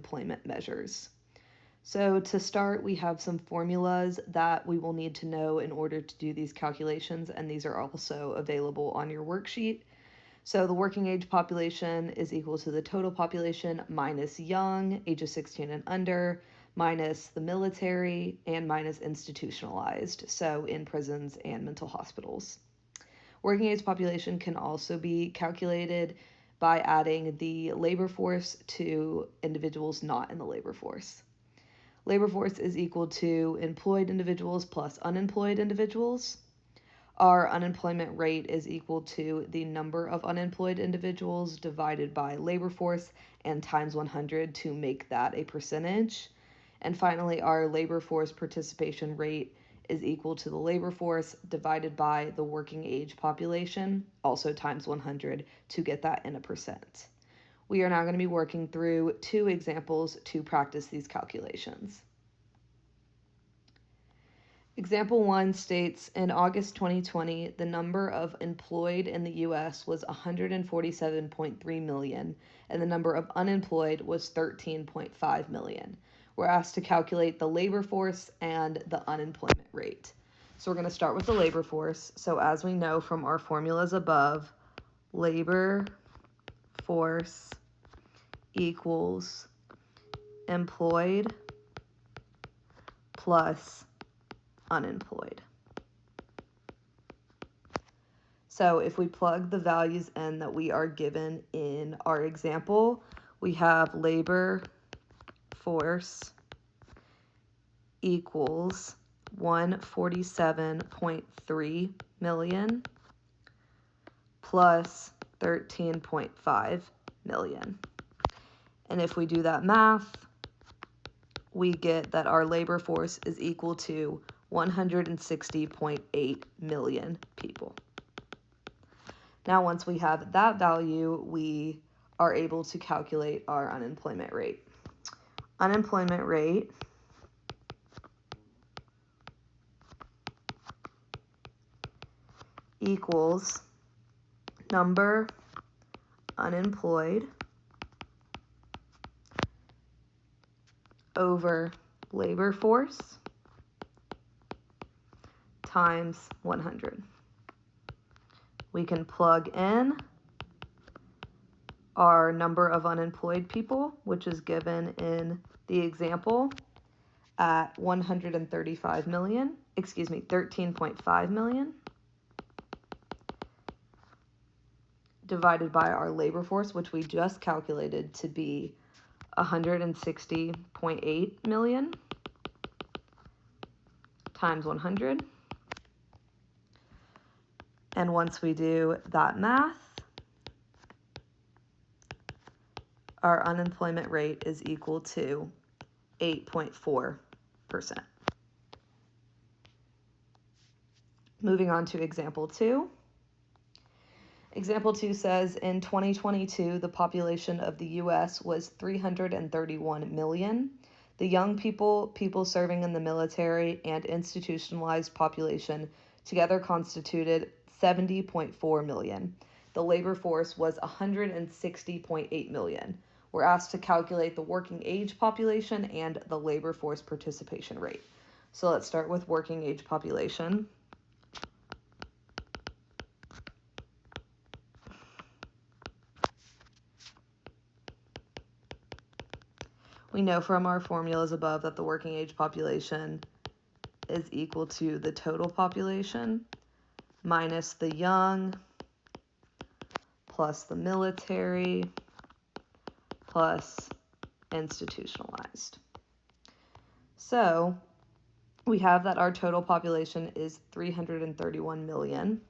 unemployment measures. So to start, we have some formulas that we will need to know in order to do these calculations, and these are also available on your worksheet. So the working age population is equal to the total population minus young, ages 16 and under, minus the military, and minus institutionalized, so in prisons and mental hospitals. Working age population can also be calculated by adding the labor force to individuals not in the labor force. Labor force is equal to employed individuals plus unemployed individuals. Our unemployment rate is equal to the number of unemployed individuals divided by labor force and times 100 to make that a percentage. And finally, our labor force participation rate is equal to the labor force divided by the working age population, also times 100 to get that in a percent. We are now going to be working through 2 examples to practice these calculations. Example 1 states, in August 2020, the number of employed in the U.S. was 147.3 million, and the number of unemployed was 13.5 million. We're asked to calculate the labor force and the unemployment rate. So we're going to start with the labor force. So as we know from our formulas above, labor force equals employed plus unemployed. So if we plug the values in that we are given in our example, we have labor force equals 147.3 million plus 13.5 million. And if we do that math, we get that our labor force is equal to 160.8 million people. Now, once we have that value, we are able to calculate our unemployment rate. Unemployment rate equals number unemployed over labor force times 100. We can plug in our number of unemployed people, which is given in the example at 13.5 million, divided by our labor force, which we just calculated to be 160.8 million times 100. And once we do that math, our unemployment rate is equal to 8.4%. Moving on to example 2. Example 2 says, in 2022, the population of the U.S. was 331 million. The young people serving in the military, and institutionalized population together constituted 70.4 million. The labor force was 160.8 million. We're asked to calculate the working age population and the labor force participation rate. So let's start with working age population. We know from our formulas above that the working age population is equal to the total population minus the young plus the military plus institutionalized. So we have that our total population is 331 million.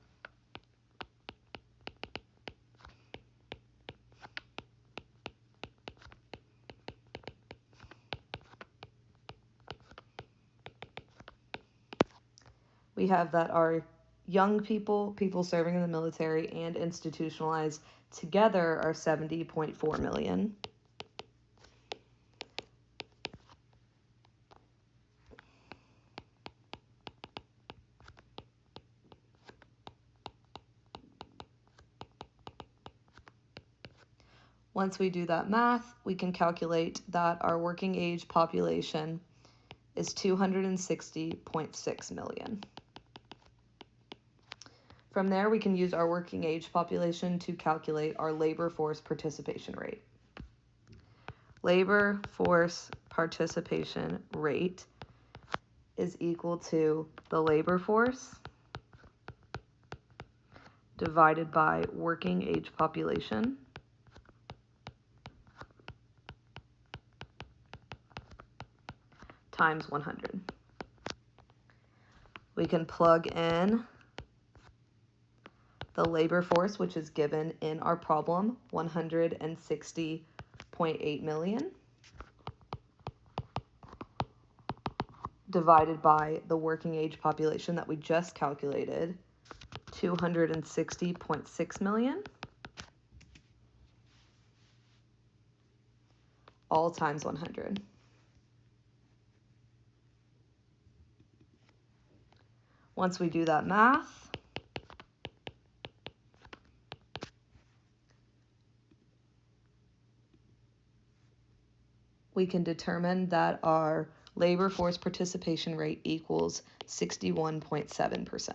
We have that our young people serving in the military, and institutionalized together are 70.4 million. Once we do that math, we can calculate that our working age population is 260.6 million. From there, we can use our working age population to calculate our labor force participation rate. Labor force participation rate is equal to the labor force divided by working age population times 100. We can plug in the labor force, which is given in our problem, 160.8 million, divided by the working age population that we just calculated, 260.6 million, all times 100. Once we do that math, we can determine that our labor force participation rate equals 61.7%.